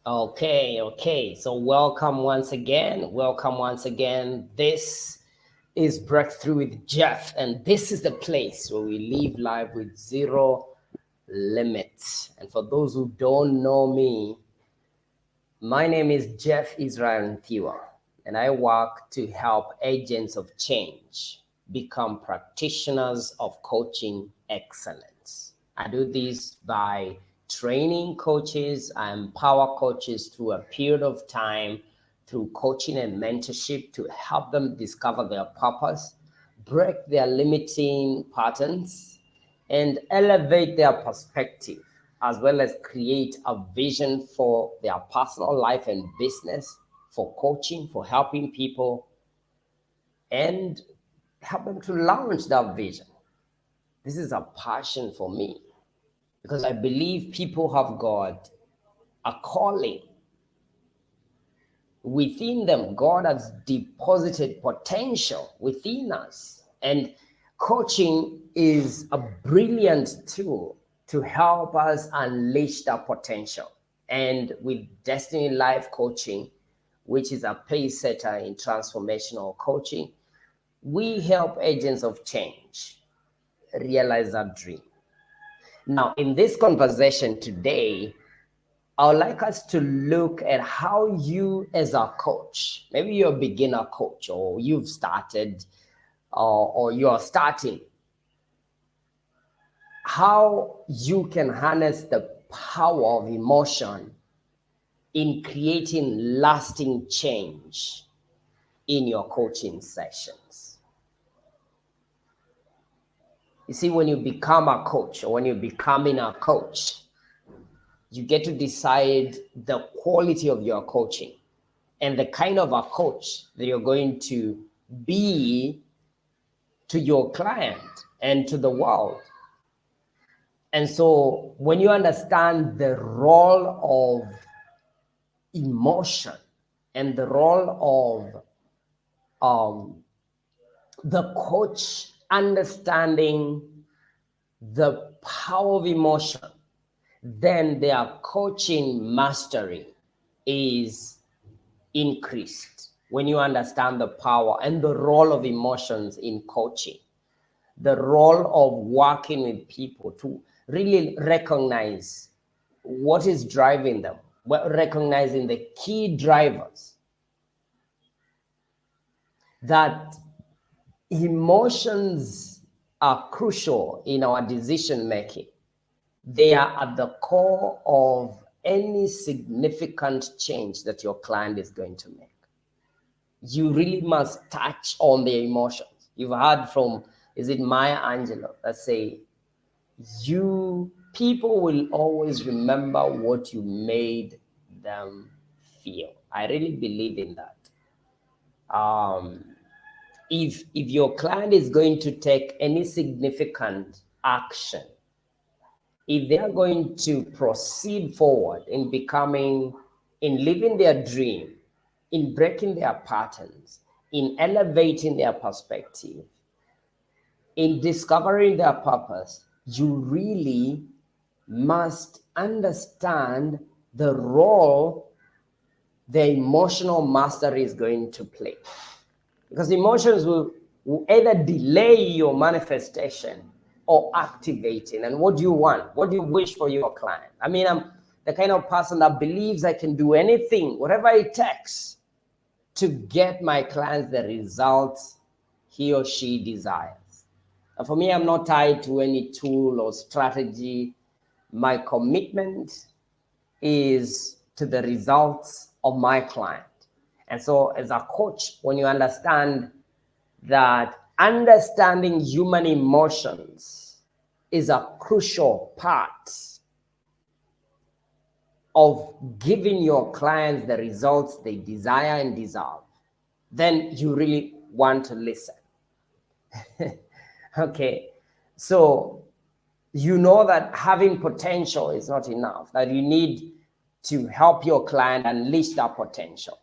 Okay. So welcome once again. Welcome once again. This is Breakthrough with Jeff, and this is the place where we live life with zero limits. And for those who don't know me, my name is Jeff Israel Thiwa, and I work to help agents of change become practitioners of coaching excellence. I do this by training coaches. I empower coaches through a period of time through coaching and mentorship to help them discover their purpose, break their limiting patterns, and elevate their perspective, as well as create a vision for their personal life and business, for coaching, for helping people, and help them to launch that vision. This is a passion for me because I believe people have got a calling within them. God has deposited potential within us, and coaching is a brilliant tool to help us unleash that potential. And with Destiny Life Coaching, which is a pace setter in transformational coaching, we help agents of change realize that dream. Now, in this conversation today, I would like us to look at how you, as a coach, maybe you're a beginner coach, or you've started, or you're starting, how you can harness the power of emotion in creating lasting change in your coaching sessions. You see, when you become a coach, or when you're becoming a coach, you get to decide the quality of your coaching and the kind of a coach that you're going to be to your client and to the world. And so when you understand the role of emotion and the role of the coach understanding the power of emotion, then their coaching mastery is increased. When you understand the power and the role of emotions in coaching, the role of working with people to really recognize what is driving them, recognizing the key drivers, that emotions are crucial in our decision making. They are at the core of any significant change that your client is going to make. You really must touch on their emotions. You've heard from, is it Maya Angelou, that say, people will always remember what you made them feel. I really believe in that. If your client is going to take any significant action, if they are going to proceed forward in living their dream, in breaking their patterns, in elevating their perspective, in discovering their purpose, you really must understand the role the emotional mastery is going to play. Because emotions will either delay your manifestation or activating. And what do you want? What do you wish for your client? I mean, I'm the kind of person that believes I can do anything, whatever it takes, to get my clients the results he or she desires. And for me, I'm not tied to any tool or strategy. My commitment is to the results of my client. And so as a coach, when you understand that understanding human emotions is a crucial part of giving your clients the results they desire and deserve, then you really want to listen. Okay, so you know that having potential is not enough, that you need to help your client unleash that potential.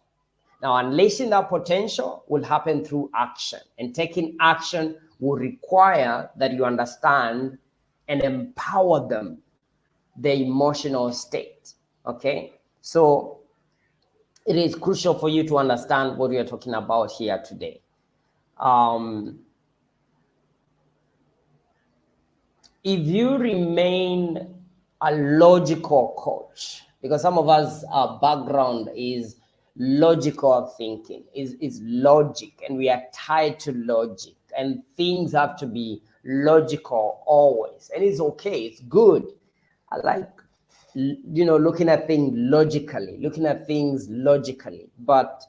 Now, unleashing that potential will happen through action, and taking action will require that you understand and empower them, the emotional state. Okay, So it is crucial for you to understand what we are talking about here today. If you remain a logical coach, because some of us, our background is logical thinking, is logic, and we are tied to logic, and things have to be logical always, and it's okay, it's good. I like, looking at things logically, but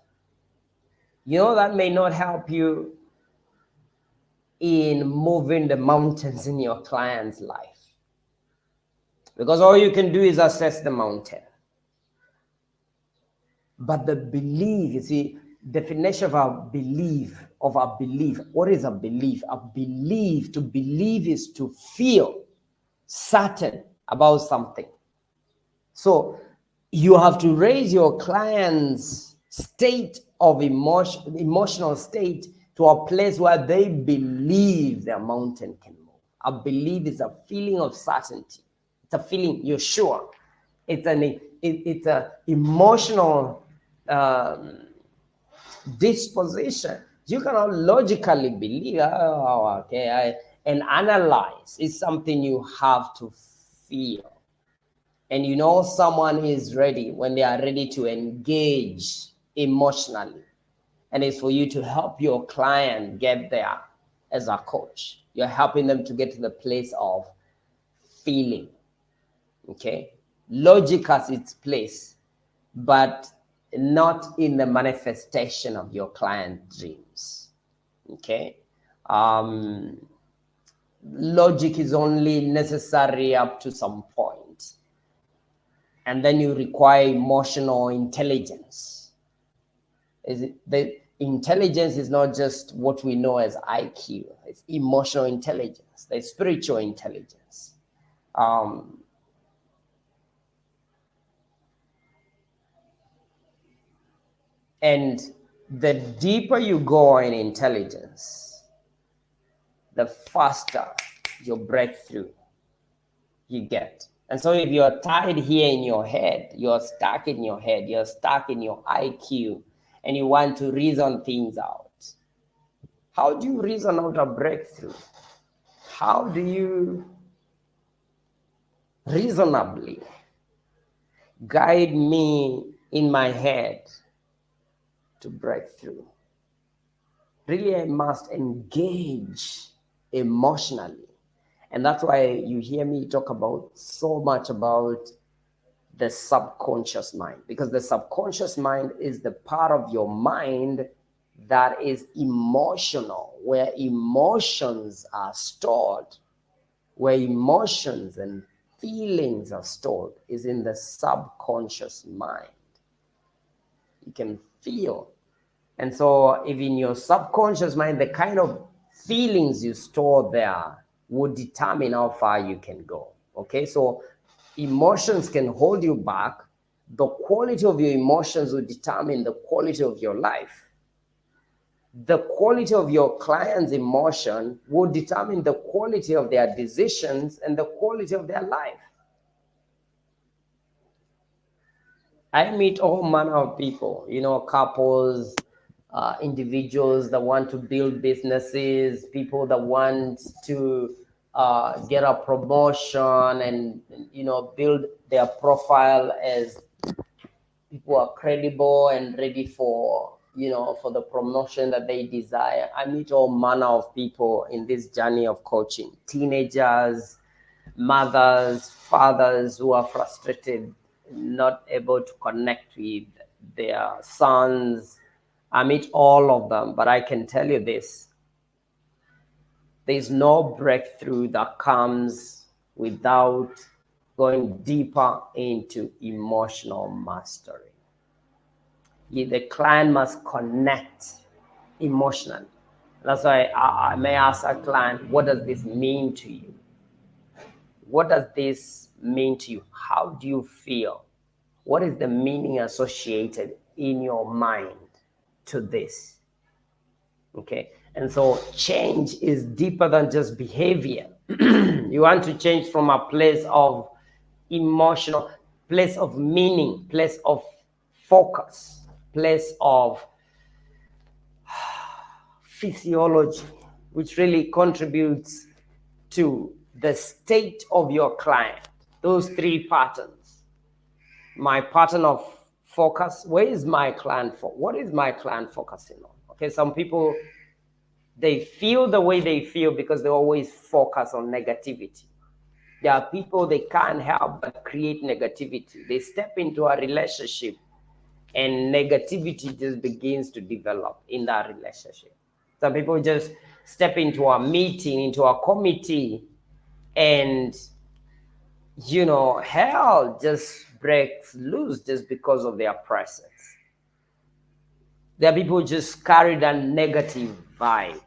that may not help you in moving the mountains in your client's life, because all you can do is assess the mountain. But the belief, you see, definition of a belief, what is a belief? To believe is to feel certain about something. So you have to raise your client's state of emotional state to a place where they believe their mountain can move. A belief is a feeling of certainty. It's a feeling you're sure. It's a emotional disposition. You cannot logically believe, and analyze. It's something you have to feel. And someone is ready when they are ready to engage emotionally. And it's for you to help your client get there as a coach. You're helping them to get to the place of feeling. Okay? Logic has its place, but not in the manifestation of your client's dreams. Okay? Logic is only necessary up to some point. And then you require emotional intelligence. The intelligence is not just what we know as IQ. It's emotional intelligence. There's spiritual intelligence. And the deeper you go in intelligence, the faster your breakthrough you get. And so if you're tied here in your head, you're stuck in your head, you're stuck in your IQ, and you want to reason things out, how do you reason out a breakthrough? How do you reasonably guide me in my head to break through? Really, I must engage emotionally. And that's why you hear me talk about so much about the subconscious mind, because the subconscious mind is the part of your mind that is emotional, where emotions are stored, where emotions and feelings are stored, is in the subconscious mind. You can feel. And so if in your subconscious mind, the kind of feelings you store there would determine how far you can go. Okay, so emotions can hold you back. The quality of your emotions will determine the quality of your life. The quality of your client's emotion will determine the quality of their decisions and the quality of their life. I meet all manner of people, couples, individuals that want to build businesses, people that want to get a promotion and build their profile as people are credible and ready for for the promotion that they desire. I meet all manner of people in this journey of coaching. Teenagers, mothers, fathers who are frustrated, not able to connect with their sons. I meet all of them, but I can tell you this: there's no breakthrough that comes without going deeper into emotional mastery. The client must connect emotionally. That's why I may ask a client, what does this mean to you? What does this mean to you? How do you feel? What is the meaning associated in your mind to this? Okay. And so change is deeper than just behavior. You want to change from a place of emotional. place of meaning, place of focus, place of physiology, which really contributes to the state of your client. Those three patterns. My pattern of focus, where is my client for? What is my client focusing on? Okay, some people, they feel the way they feel because they always focus on negativity. There are people, they can't help but create negativity. They step into a relationship and negativity just begins to develop in that relationship. Some people just step into a meeting, into a committee, and hell just breaks loose just because of their presence. There are people who just carry that negative vibe.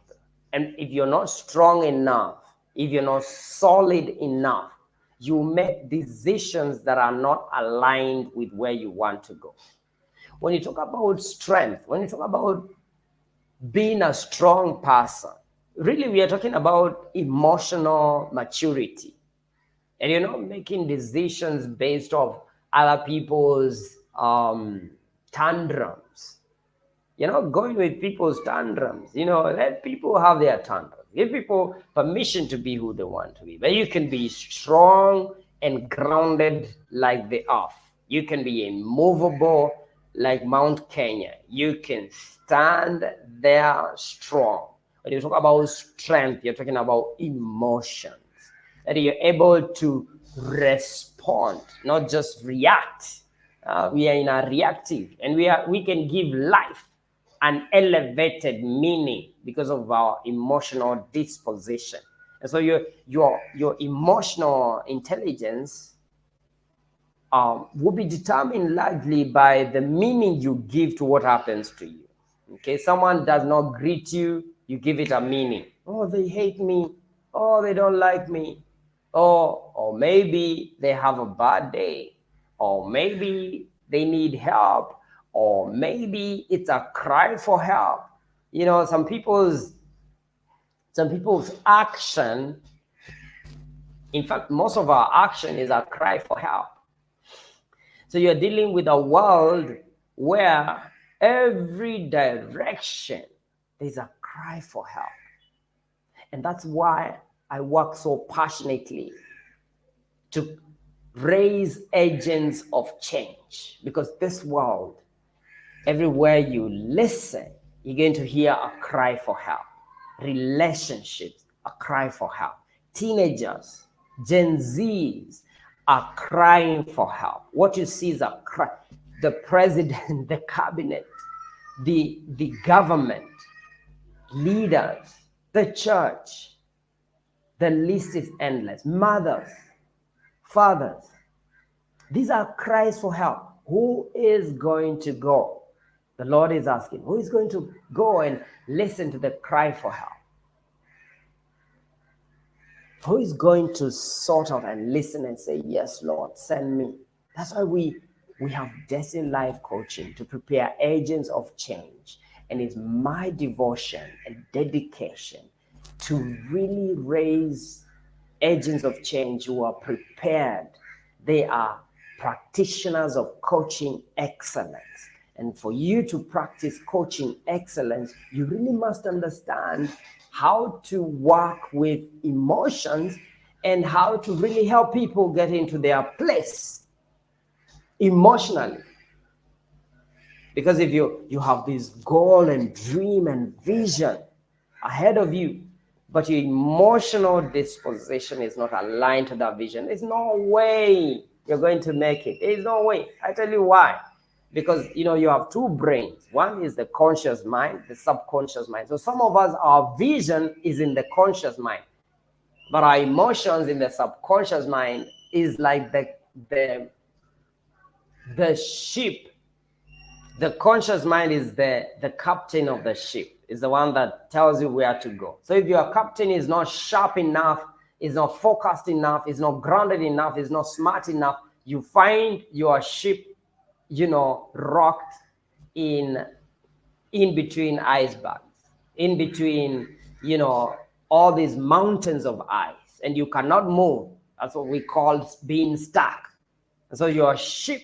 And if you're not strong enough, if you're not solid enough, you make decisions that are not aligned with where you want to go. When you talk about strength, when you talk about being a strong person, really we are talking about emotional maturity. And you're not making decisions based off other people's tantrums. You're not going with people's tantrums. Let people have their tantrums. Give people permission to be who they want to be. But you can be strong and grounded like the earth. You can be immovable like Mount Kenya. You can stand there strong. When you talk about strength, you're talking about emotions. That you're able to respond, not just react. We are in a reactive, and we can give life an elevated meaning because of our emotional disposition. And so your emotional intelligence will be determined largely by the meaning you give to what happens to you. Okay, someone does not greet you, you give it a meaning. Oh, they hate me. Oh, they don't like me. Or maybe they have a bad day. Or maybe they need help. Or maybe it's a cry for help. Some people's action, in fact, most of our action is a cry for help. So you're dealing with a world where every direction there's a cry for help. And that's why I work so passionately to raise agents of change. Because this world, everywhere you listen, you're going to hear a cry for help. Relationships, a cry for help. Teenagers, Gen Zs are crying for help. What you see is a cry. The president, the cabinet, the government, leaders, the church, the list is endless. Mothers, fathers, these are cries for help. Who is going to go? The Lord is asking, who is going to go and listen to the cry for help? Who is going to sort out and listen and say, yes, Lord, send me? That's why we have Destiny Life Coaching to prepare agents of change. And it's my devotion and dedication to really raise agents of change who are prepared. They are practitioners of coaching excellence. And for you to practice coaching excellence, you really must understand how to work with emotions and how to really help people get into their place emotionally. Because if you have this goal and dream and vision ahead of you, but your emotional disposition is not aligned to that vision, there's no way you're going to make it. There's no way. I tell you why. Because you have two brains. One is the conscious mind, the subconscious mind. So some of us, our vision is in the conscious mind, but our emotions in the subconscious mind is like the ship. The conscious mind is the captain of the ship, is the one that tells you where to go. So if your captain is not sharp enough, is not focused enough, is not grounded enough, is not smart enough, you find your ship, rocked in between icebergs, in between, all these mountains of ice, and you cannot move. That's what we call being stuck. So your ship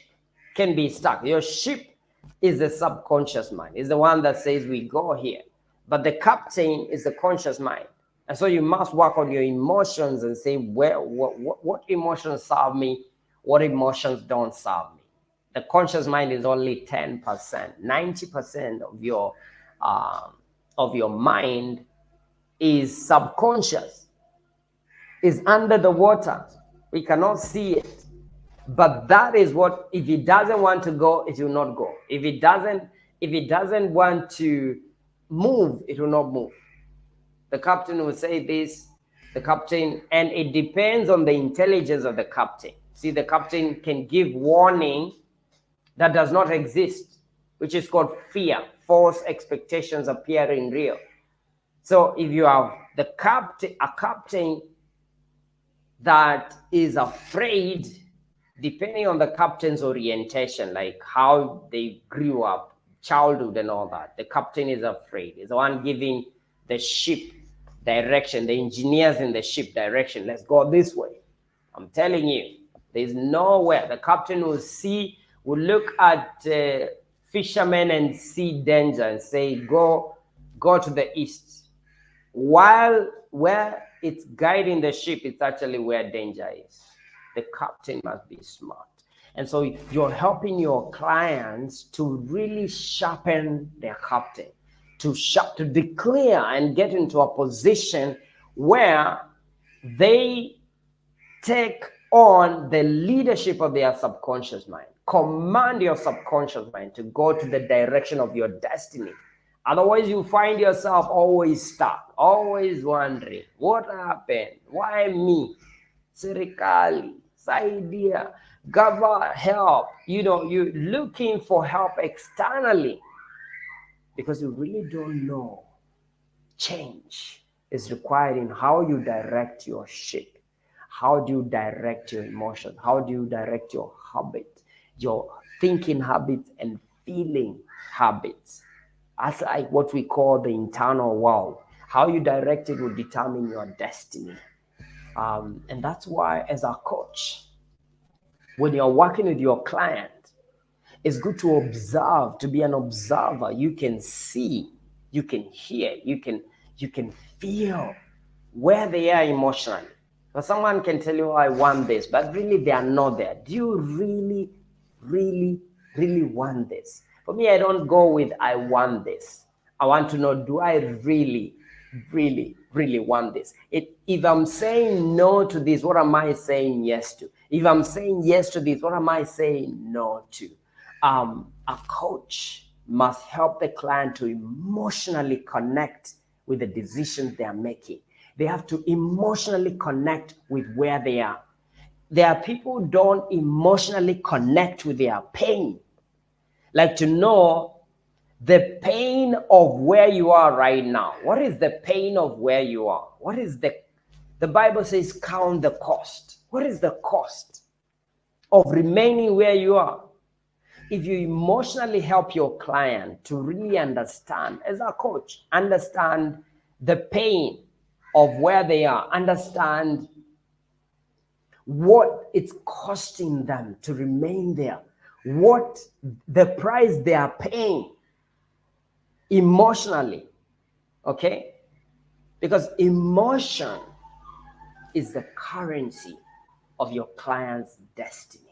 can be stuck. Your ship is the subconscious mind, is the one that says we go here. But the captain is the conscious mind. And so you must work on your emotions and say, what emotions serve me, what emotions don't serve me. The conscious mind is only 10%. 90% of your mind is subconscious, is under the water. We cannot see it. But that is what, if it doesn't want to go, it will not go. If it doesn't want to move, it will not move. The captain will say this, the captain, and it depends on the intelligence of the captain. See, the captain can give warning that does not exist, which is called fear. False expectations appearing real. So if you have a captain that is afraid, depending on the captain's orientation, like how they grew up, childhood and all that, the captain is afraid. He's the one giving the ship direction, the engineers in the ship direction. Let's go this way. I'm telling you, there's nowhere. The captain will look at fishermen and see danger and say, go to the east. While where it's guiding the ship, it's actually where danger is. The captain must be smart. And so you're helping your clients to really sharpen their captain, to declare and get into a position where they take on the leadership of their subconscious mind. Command your subconscious mind to go to the direction of your destiny. Otherwise, you find yourself always stuck, always wondering, what happened? Why me? Serikali, saidia, gava, help. You're looking for help externally because you really don't know. Change is required in how you direct your ship. How do you direct your emotions? How do you direct your habit, your thinking habits and feeling habits? That's like what we call the internal world. How you direct it will determine your destiny. And that's why, as a coach, when you're working with your client, it's good to observe, to be an observer. You can see, you can hear, you can feel where they are emotionally. Because someone can tell you, I want this, but really they are not there. Do you really, really, really want this? For me, I don't go with I want this. I want to know, do I really, really, really want this? If I'm saying no to this, what am I saying yes to? If I'm saying yes to this, what am I saying no to? A coach must help the client to emotionally connect with the decisions they are making. They have to emotionally connect with where they are. There are people who don't emotionally connect with their pain. Like to know the pain of where you are right now. What is the pain of where you are? What is the Bible says count the cost. What is the cost of remaining where you are? If you emotionally help your client to really understand, as a coach, understand the pain of where they are, understand what it's costing them to remain there, what the price they are paying emotionally, okay? Because emotion is the currency of your client's destiny.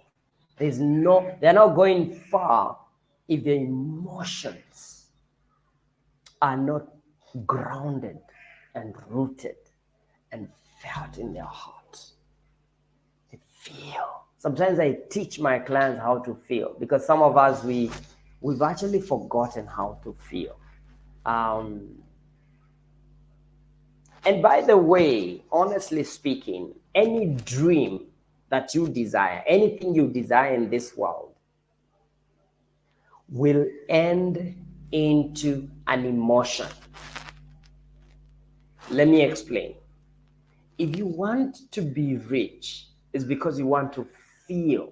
They're not going far if their emotions are not grounded and rooted and felt in their heart. They feel. Sometimes I teach my clients how to feel because some of us, we've actually forgotten how to feel. And by the way, honestly speaking, any dream that you desire, anything you desire in this world, will end into an emotion. Let me explain. If you want to be rich, it's because you want to feel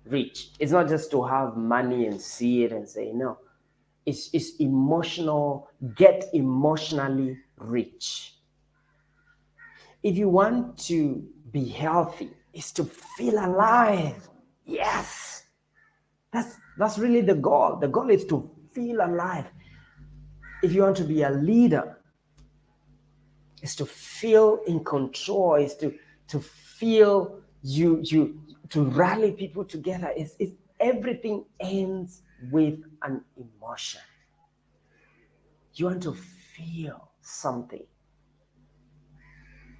rich. It's not just to have money and see it and say, no. It's emotional. Get emotionally rich. If you want to be healthy, is to feel alive. Yes. That's really the goal. The goal is to feel alive. If you want to be a leader, it's to feel in control, is to feel to rally people together. It's everything ends with an emotion. You want to feel something.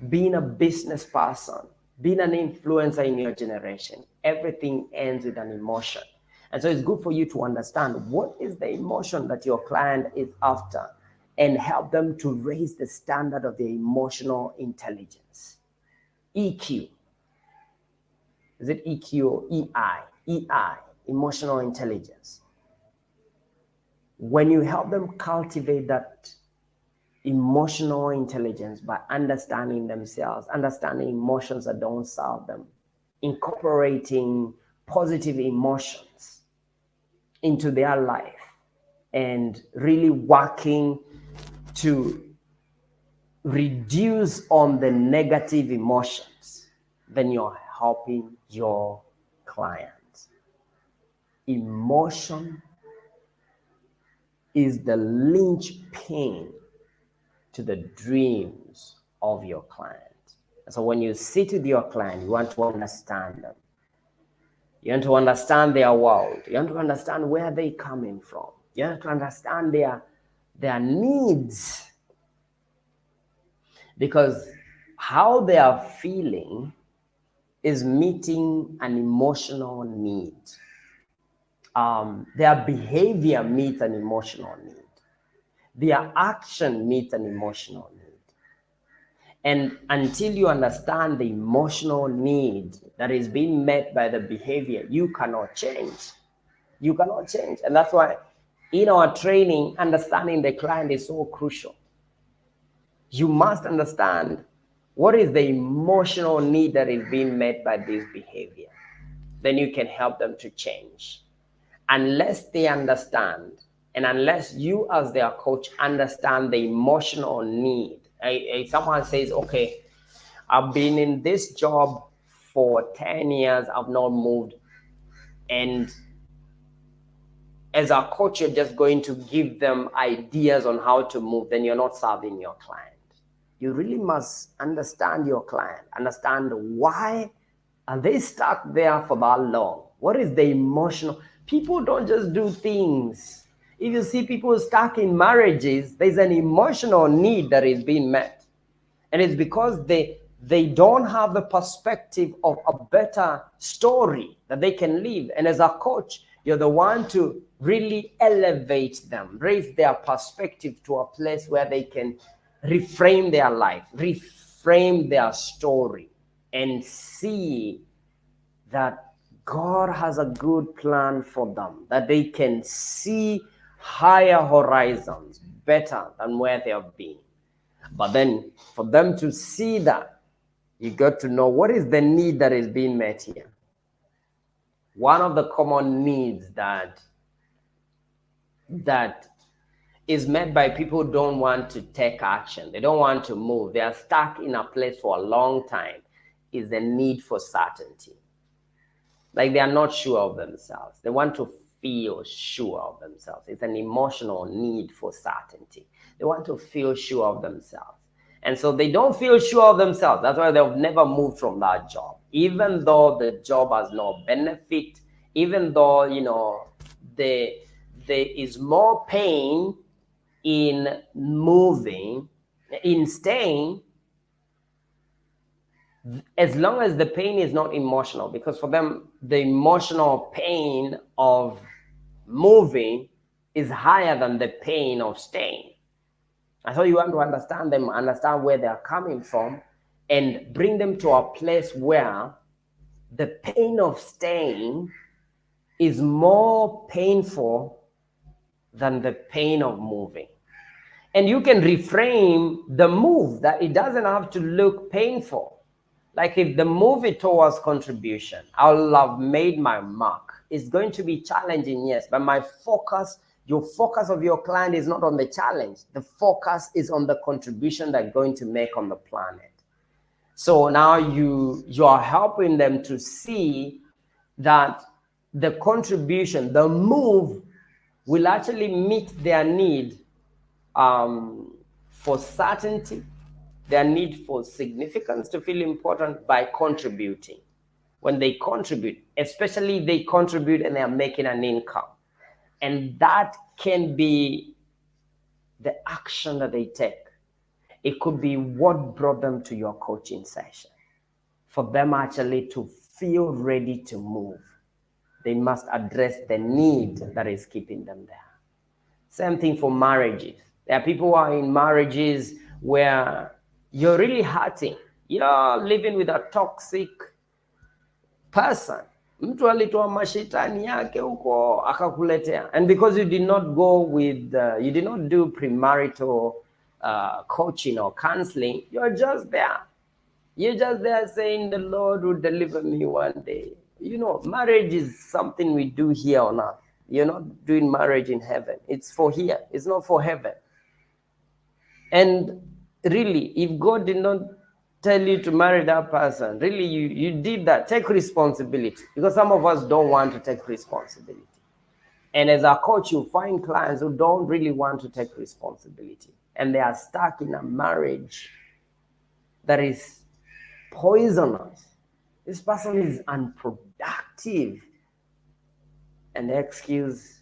Being a business person, being an influencer in your generation, everything ends with an emotion. And so it's good for you to understand what is the emotion that your client is after and help them to raise the standard of their emotional intelligence. EQ. Is it EQ or EI? EI, emotional intelligence. When you help them cultivate that emotional intelligence by understanding themselves, understanding emotions that don't serve them, incorporating positive emotions into their life, and really working to reduce on the negative emotions, then you're helping your clients. Emotion is the linchpin to the dreams of your client. And so when you sit with your client, you want to understand them. You want to understand their world. You want to understand where they're coming from. You want to understand their needs. Because how they are feeling is meeting an emotional need. Their behavior meets an emotional need. Their action meets an emotional need. And until you understand the emotional need that is being met by the behavior, you cannot change. You cannot change. And that's why in our training, understanding the client is so crucial. You must understand what is the emotional need that is being met by this behavior. Then you can help them to change. Unless they understand, and unless you as their coach understand the emotional need. Someone says, okay, I've been in this job for 10 years, I've not moved. And as a coach, you're just going to give them ideas on how to move, then you're not serving your client. You really must understand your client, understand why are they stuck there for that long? What is the emotional? People don't just do things. If you see people stuck in marriages, there's an emotional need that is being met. And it's because they don't have the perspective of a better story that they can live. And as a coach, you're the one to really elevate them, raise their perspective to a place where they can reframe their life, reframe their story, and see that God has a good plan for them, that they can see higher horizons better than where they have been. But then for them to see that, you got to know what is the need that is being met here. One of the common needs that is met by people who don't want to take action, they don't want to move, they are stuck in a place for a long time, is the need for certainty. Like they are not sure of themselves. They want to feel sure of themselves. It's an emotional need for certainty. They want to feel sure of themselves. And so they don't feel sure of themselves. That's why they've never moved from that job. Even though the job has no benefit, even though, there is more pain in moving, in staying, as long as the pain is not emotional, because for them, the emotional pain of moving is higher than the pain of staying. And so you want to understand them, understand where they're coming from, and bring them to a place where the pain of staying is more painful than the pain of moving. And you can reframe the move that it doesn't have to look painful. Like if the movie towards contribution, I'll have made my mark. It's going to be challenging, yes, but my focus, your focus of your client is not on the challenge. The focus is on the contribution they're going to make on the planet. So now you are helping them to see that the contribution, the move, will actually meet their need for certainty, their need for significance, to feel important by contributing. When they contribute, especially they contribute and they are making an income, and that can be the action that they take. It could be what brought them to your coaching session. For them actually to feel ready to move, they must address the need that is keeping them there. Same thing for marriages. There are people who are in marriages where you're really hurting. You're living with a toxic person. Mtu alitoa mashitani yake huko akakuletea. And because you did not go with, you did not do premarital coaching or counseling, you're just there. You're just there saying the Lord will deliver me one day. You know, marriage is something we do here on earth. You're not doing marriage in heaven. It's for here. It's not for heaven. And really, if God did not tell you to marry that person, really you did that. Take responsibility. Because some of us don't want to take responsibility. And as a coach, you find clients who don't really want to take responsibility. And they are stuck in a marriage that is poisonous. This person is unproductive. And the excuse,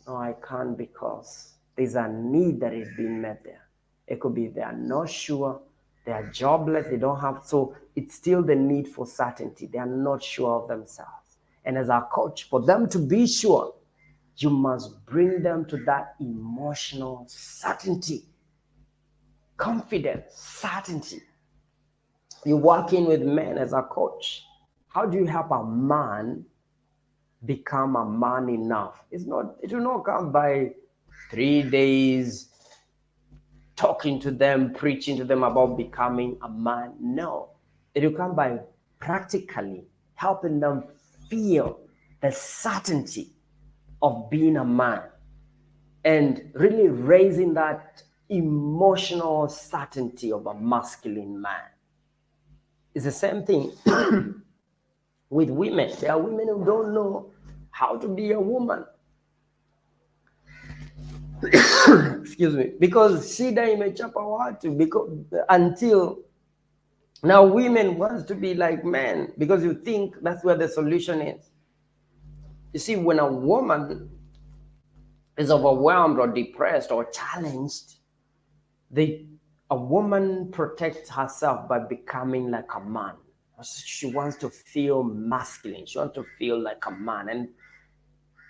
no, I can't because there's a need that is being met there. It could be they are not sure, they are jobless, they don't have, so it's still the need for certainty. They are not sure of themselves. And as a coach, for them to be sure, you must bring them to that emotional certainty, confidence, certainty. You're working with men as a coach. How do you help a man become a man enough? It will not come by 3 days talking to them, preaching to them about becoming a man. No, it will come by practically helping them feel the certainty of being a man and really raising that emotional certainty of a masculine man. It's the same thing with women. There are women who don't know how to be a woman. Excuse me, because shida imechapa watu, because until now women wants to be like men because you think that's where the solution is. You see, when a woman is overwhelmed or depressed or challenged, a woman protects herself by becoming like a man. She wants to feel masculine. She wants to feel like a man. And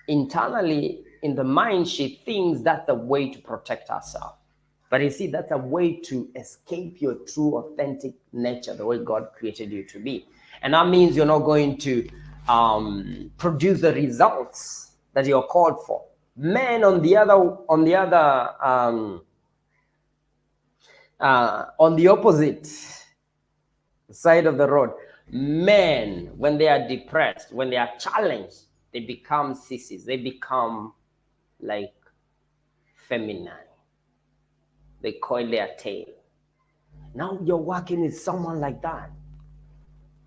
internally, in the mind, she thinks that's the way to protect herself. But you see, that's a way to escape your true, authentic nature, the way God created you to be. And that means you're not going to produce the results that you're called for. Men, on the opposite side of the road, men, when they are depressed, when they are challenged, they become sissies. They become like feminine. They coil their tail. Now you're working with someone like that.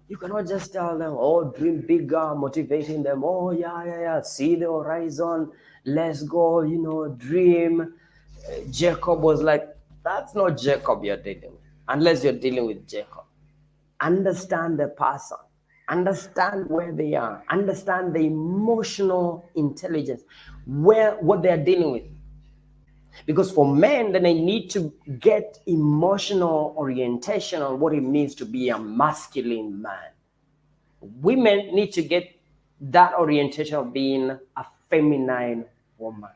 You cannot just tell them, oh, dream bigger, motivating them. Oh, yeah. See the horizon. Let's go, dream. Jacob was like, that's not Jacob you're dealing with, unless you're dealing with Jacob. Understand the person. Understand where they are. Understand the emotional intelligence, what they are dealing with. Because for men, then they need to get emotional orientation on what it means to be a masculine man. Women need to get that orientation of being a feminine woman.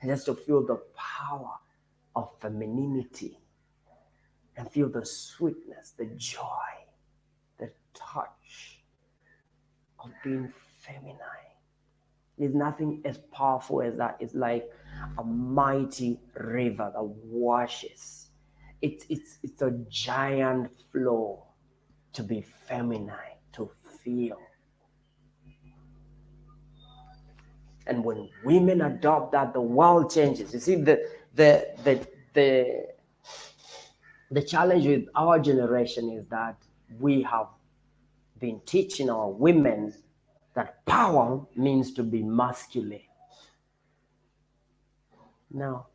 And just to feel the power of femininity and feel the sweetness, the joy, the touch of being feminine. There's nothing as powerful as that. It's like a mighty river that washes. It's a giant flow to be feminine, to feel. And when women adopt that, the world changes. You see, the The challenge with our generation is that we have been teaching our women that power means to be masculine. No,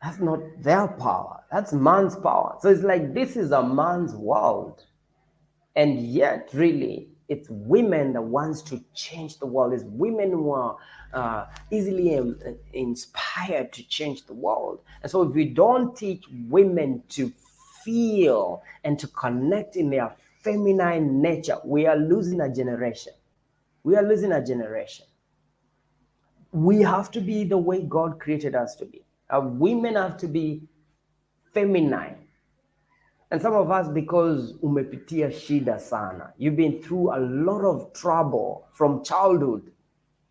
that's not their power. That's man's power. So it's like this is a man's world. And yet, really, it's women that wants to change the world. It's women who are easily inspired to change the world. And so if we don't teach women to feel and to connect in their feminine nature, we are losing a generation. We are losing a generation. We have to be the way God created us to be. Women have to be feminine. And some of us, because umepitia shida sana, you've been through a lot of trouble from childhood.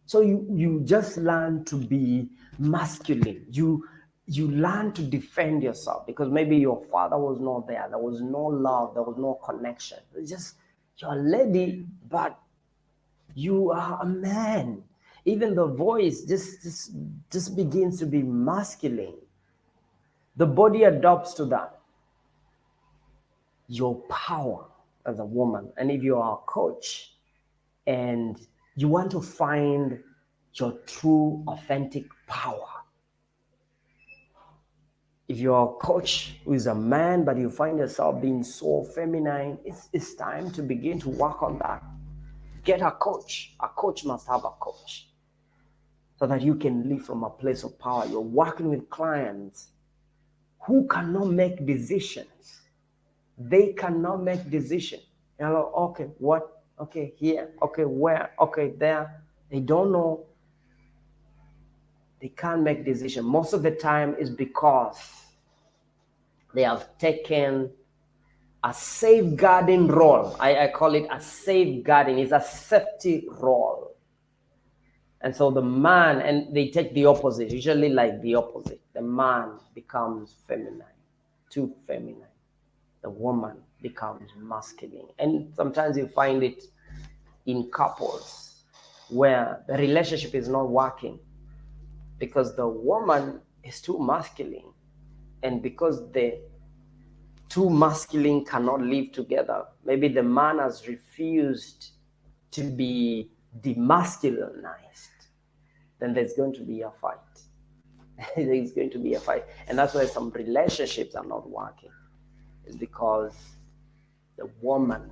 So you just learn to be masculine. You learn to defend yourself because maybe your father was not there. There was no love. There was no connection. It's just, you're a lady, but you are a man. Even the voice just begins to be masculine. The body adopts to that. Your power as a woman. And if you are a coach and you want to find your true, authentic power, if you're a coach who is a man, but you find yourself being so feminine, it's time to begin to work on that. Get a coach. A coach must have a coach so that you can live from a place of power. You're working with clients who cannot make decisions. They cannot make decisions. Hello, okay, what? Okay, here. Okay, where? Okay, there. They don't know. They can't make decisions. Most of the time is because they have taken a safeguarding role. I call it a safeguarding. It's a safety role. And so the man, and they take the opposite, usually like the opposite. The man becomes feminine, too feminine. The woman becomes masculine. And sometimes you find it in couples where the relationship is not working because the woman is too masculine. And because the two masculine cannot live together, maybe the man has refused to be demasculinized, then there's going to be a fight. There's going to be a fight. And that's why some relationships are not working. It's because the woman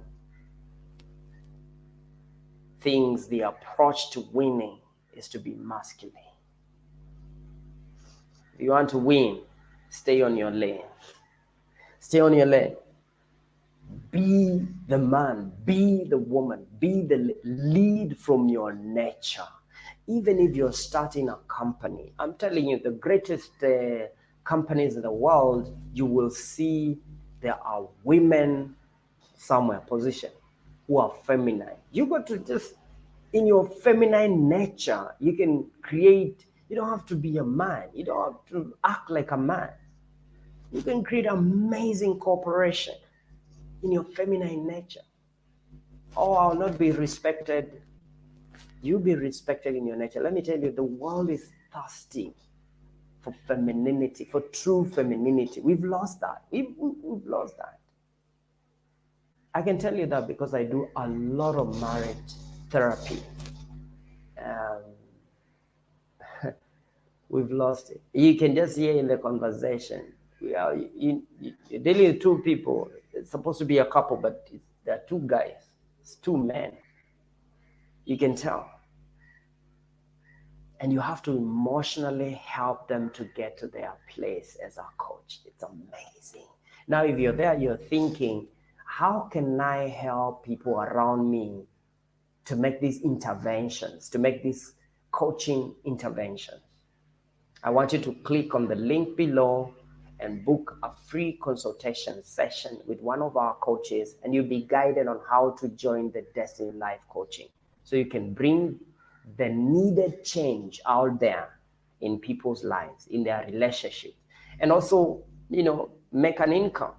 thinks the approach to winning is to be masculine. If you want to win, stay on your lane. Stay on your lane. Be the man, be the woman, be the lead from your nature. Even if you're starting a company, I'm telling you, the greatest companies in the world, you will see there are women somewhere positioned who are feminine. You got to just, in your feminine nature, you can create, you don't have to be a man. You don't have to act like a man. You can create amazing corporation in your feminine nature. Oh, I'll not be respected. You be respected in your nature. Let me tell you, the world is thirsty for femininity, for true femininity. We've lost that. We've lost that. I can tell you that because I do a lot of marriage therapy. We've lost it. You can just hear in the conversation. You're dealing with two people. It's supposed to be a couple, but there are two guys. It's two men. You can tell. And you have to emotionally help them to get to their place as a coach. It's amazing. Now, if you're there, you're thinking, how can I help people around me to make these interventions, to make these coaching interventions? I want you to click on the link below and book a free consultation session with one of our coaches, and you'll be guided on how to join the Destiny Life Coaching so you can bring the needed change out there in people's lives, in their relationships, and also, make an income.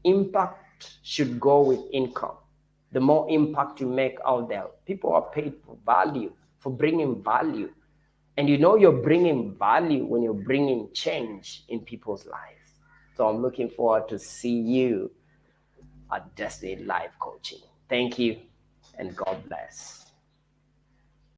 Impact should go with income. The more impact you make out there, people are paid for value, for bringing value. And you're bringing value when you're bringing change in people's lives. So I'm looking forward to see you at Destiny Life Coaching. Thank you and God bless.